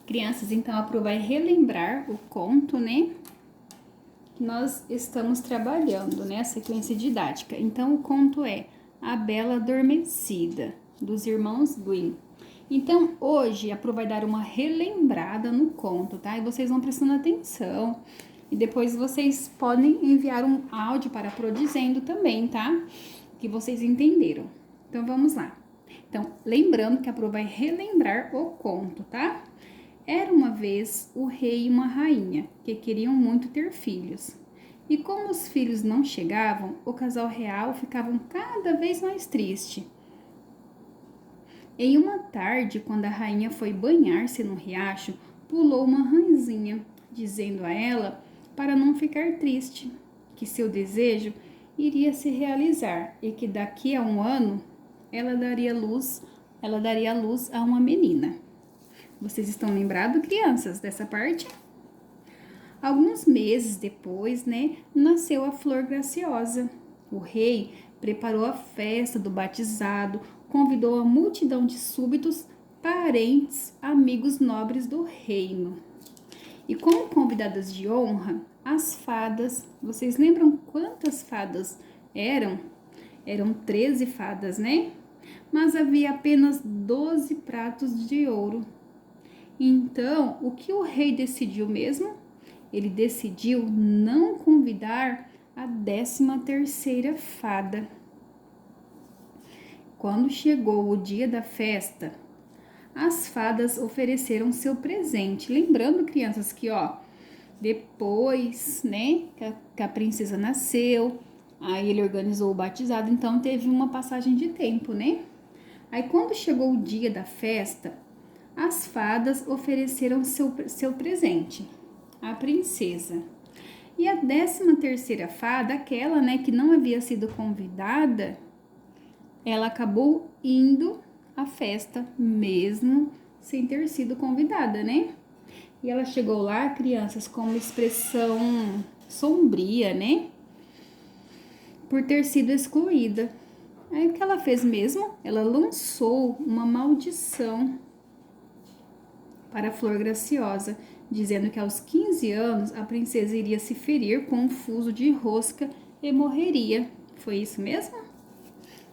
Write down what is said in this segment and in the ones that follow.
Crianças, então a Pro vai relembrar o conto, né? Que nós estamos trabalhando, né? A sequência didática. Então, o conto é A Bela Adormecida, dos irmãos Grimm. Então, hoje a Pro vai dar uma relembrada no conto, tá? E vocês vão prestando atenção. E depois vocês podem enviar um áudio para a Pro dizendo também, tá? Que vocês entenderam. Então, vamos lá. Então, lembrando que a Pro vai relembrar o conto, tá? Era uma vez o rei e uma rainha que queriam muito ter filhos. E como os filhos não chegavam, o casal real ficava cada vez mais triste. Em uma tarde, quando a rainha foi banhar-se no riacho, pulou uma rãzinha, dizendo a ela para não ficar triste, que seu desejo iria se realizar e que daqui a um ano ela daria luz a uma menina. Vocês estão lembrados, crianças, dessa parte? Alguns meses depois, né, nasceu a Flor Graciosa. O rei preparou a festa do batizado, convidou a multidão de súbitos, parentes, amigos nobres do reino. E como convidadas de honra, as fadas, vocês lembram quantas fadas eram? Eram 13 fadas, né? Mas havia apenas 12 pratos de ouro. Então, o que o rei decidiu mesmo? Ele decidiu não convidar a 13ª fada. Quando chegou o dia da festa, as fadas ofereceram seu presente. Lembrando, crianças, que depois, né, que a princesa nasceu, aí ele organizou o batizado, então teve uma passagem de tempo, né? Aí quando chegou o dia da festa, as fadas ofereceram seu presente à princesa. E a 13ª fada, aquela, né, que não havia sido convidada, ela acabou indo à festa mesmo sem ter sido convidada, né? E ela chegou lá, crianças, com uma expressão sombria, né? Por ter sido excluída. Aí o que ela fez mesmo? Ela lançou uma maldição para a Flor Graciosa, dizendo que aos 15 anos a princesa iria se ferir com um fuso de rosca e morreria. Foi isso mesmo?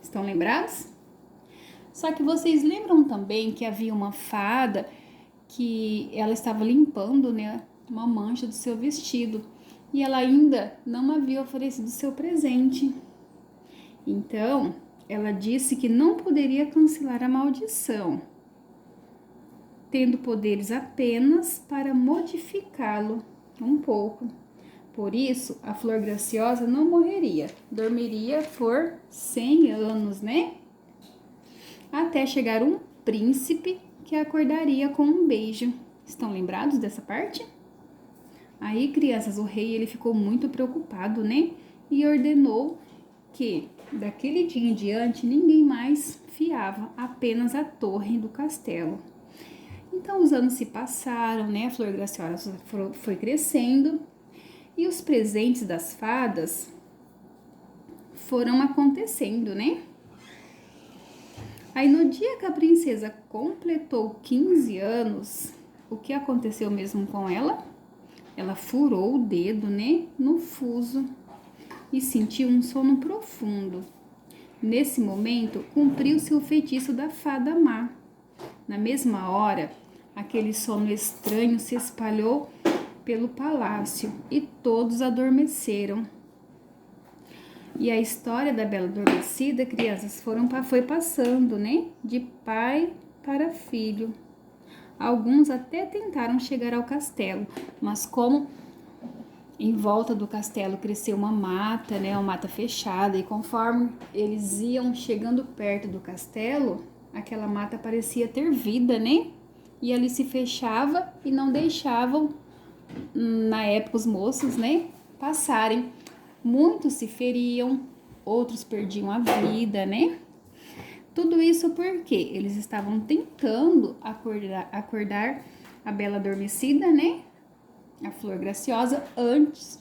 Estão lembrados? Só que vocês lembram também que havia uma fada que ela estava limpando, né, uma mancha do seu vestido e ela ainda não havia oferecido seu presente. Então, ela disse que não poderia cancelar a maldição, tendo poderes apenas para modificá-lo um pouco. Por isso, a Flor Graciosa não morreria, dormiria por 100 anos, né? Até chegar um príncipe que acordaria com um beijo. Estão lembrados dessa parte? Aí, crianças, o rei ele ficou muito preocupado, né? E ordenou que daquele dia em diante ninguém mais fiava, apenas a torre do castelo. Então os anos se passaram, né? A Flor Graciosa foi crescendo e os presentes das fadas foram acontecendo, né? Aí no dia que a princesa completou 15 anos, o que aconteceu mesmo com ela? Ela furou o dedo, né, no fuso e sentiu um sono profundo. Nesse momento, cumpriu-se o feitiço da fada má. Na mesma hora, aquele sono estranho se espalhou pelo palácio e todos adormeceram. E a história da Bela Adormecida, crianças, foi passando, né, de pai para filho. Alguns até tentaram chegar ao castelo, mas como em volta do castelo cresceu uma mata, né, uma mata fechada, e conforme eles iam chegando perto do castelo, aquela mata parecia ter vida, né? E ali se fechava e não deixavam, na época, os moços, né, passarem. Muitos se feriam, outros perdiam a vida, né? Tudo isso porque eles estavam tentando acordar a Bela Adormecida, né? A Flor Graciosa, antes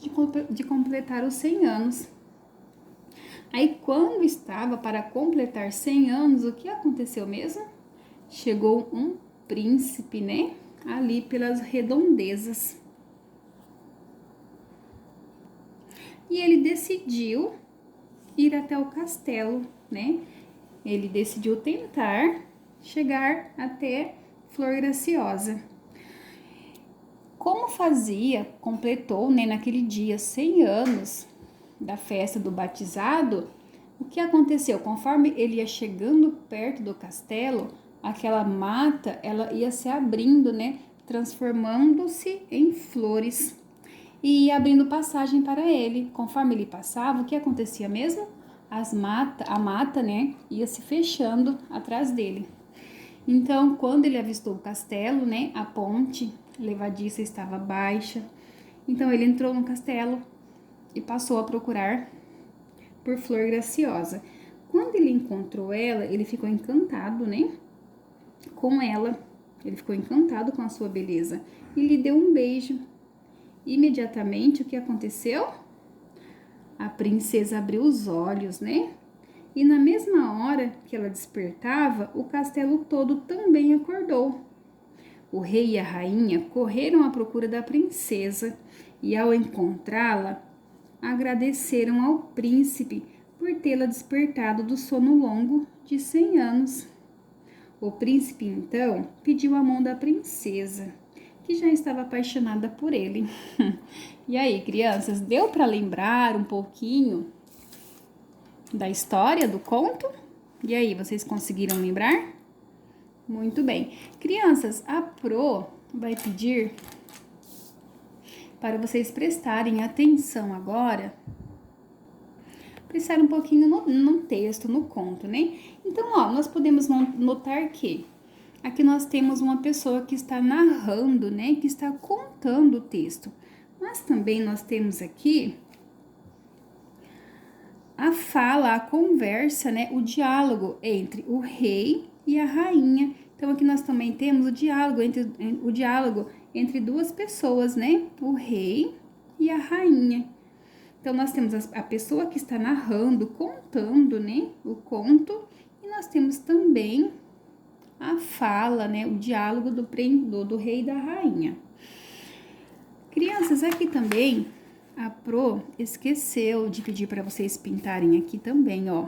de completar os 100 anos. Aí, quando estava para completar 100 anos, o que aconteceu mesmo? Chegou um príncipe, né? ali pelas redondezas. E ele decidiu ir até o castelo, né? Ele decidiu tentar chegar até Flor Graciosa. Como completou, né, naquele dia 100 anos da festa do batizado, o que aconteceu? Conforme ele ia chegando perto do castelo, aquela mata, ela ia se abrindo, né, transformando-se em flores e ia abrindo passagem para ele. Conforme ele passava, o que acontecia mesmo? A mata, né, ia se fechando atrás dele. Então, quando ele avistou o castelo, né, a ponte levadiça estava baixa. Então, ele entrou no castelo e passou a procurar por Flor Graciosa. Quando ele encontrou ela, ele ficou encantado, né, com ela. Ele ficou encantado com a sua beleza e lhe deu um beijo. Imediatamente, o que aconteceu? A princesa abriu os olhos, né? E na mesma hora que ela despertava, o castelo todo também acordou. O rei e a rainha correram à procura da princesa e, ao encontrá-la, agradeceram ao príncipe por tê-la despertado do sono longo de 100 anos. O príncipe, então, pediu a mão da princesa, que já estava apaixonada por ele. E aí, crianças, deu para lembrar um pouquinho da história do conto? E aí, vocês conseguiram lembrar? Muito bem. Crianças, a Pro vai pedir para vocês prestarem atenção agora, prestar um pouquinho no texto, no conto, né? Então, ó, nós podemos notar que aqui nós temos uma pessoa que está narrando, né? Que está contando o texto. Mas também nós temos aqui a fala, a conversa, né? O diálogo entre o rei e a rainha. Então, aqui nós também temos o diálogo entre duas pessoas, né? O rei e a rainha. Então, nós temos a pessoa que está narrando, contando, né? O conto. E nós temos também a fala, né? O diálogo do rei e da rainha. Crianças, aqui também a Pro esqueceu de pedir para vocês pintarem aqui também, ó.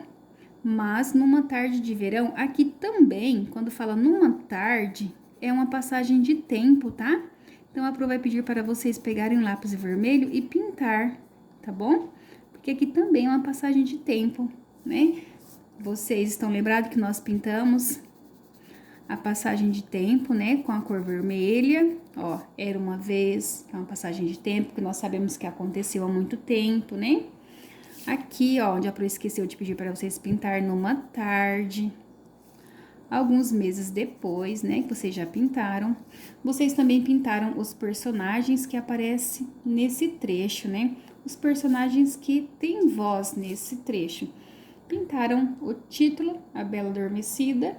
Mas numa tarde de verão, aqui também, quando fala numa tarde, é uma passagem de tempo, tá? Então a Pro vai pedir para vocês pegarem um lápis vermelho e pintar, tá bom? Porque aqui também é uma passagem de tempo, né? Vocês estão lembrados que nós pintamos a passagem de tempo, né, com a cor vermelha, ó, era uma vez, que é uma passagem de tempo que nós sabemos que aconteceu há muito tempo, né? Aqui, ó, onde a Pro esqueceu de pedir para vocês pintar numa tarde, alguns meses depois, né, que vocês já pintaram. Vocês também pintaram os personagens que aparecem nesse trecho, né? Os personagens que têm voz nesse trecho. Pintaram o título, A Bela Adormecida,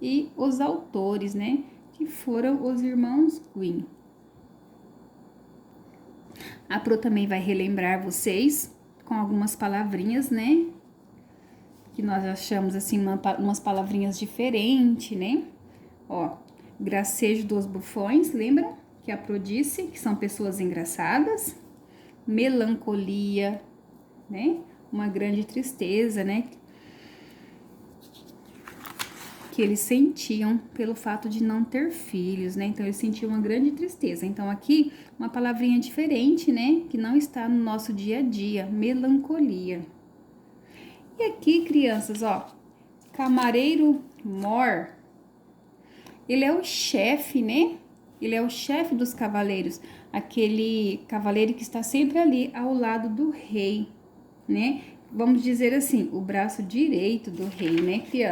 e os autores, né, que foram os irmãos Grimm. A Pro também vai relembrar vocês com algumas palavrinhas, né, que nós achamos assim umas palavrinhas diferentes, né? Ó, gracejo dos bufões, lembram que a Pro disse que são pessoas engraçadas? Melancolia, né? Uma grande tristeza, né? Que eles sentiam pelo fato de não ter filhos, né? Então, eles sentiam uma grande tristeza. Então, aqui, uma palavrinha diferente, né? Que não está no nosso dia a dia, melancolia. E aqui, crianças, ó, Camareiro Mor, ele é o chefe, né? Ele é o chefe dos cavaleiros, aquele cavaleiro que está sempre ali ao lado do rei, né? Vamos dizer assim, o braço direito do rei, né, criança?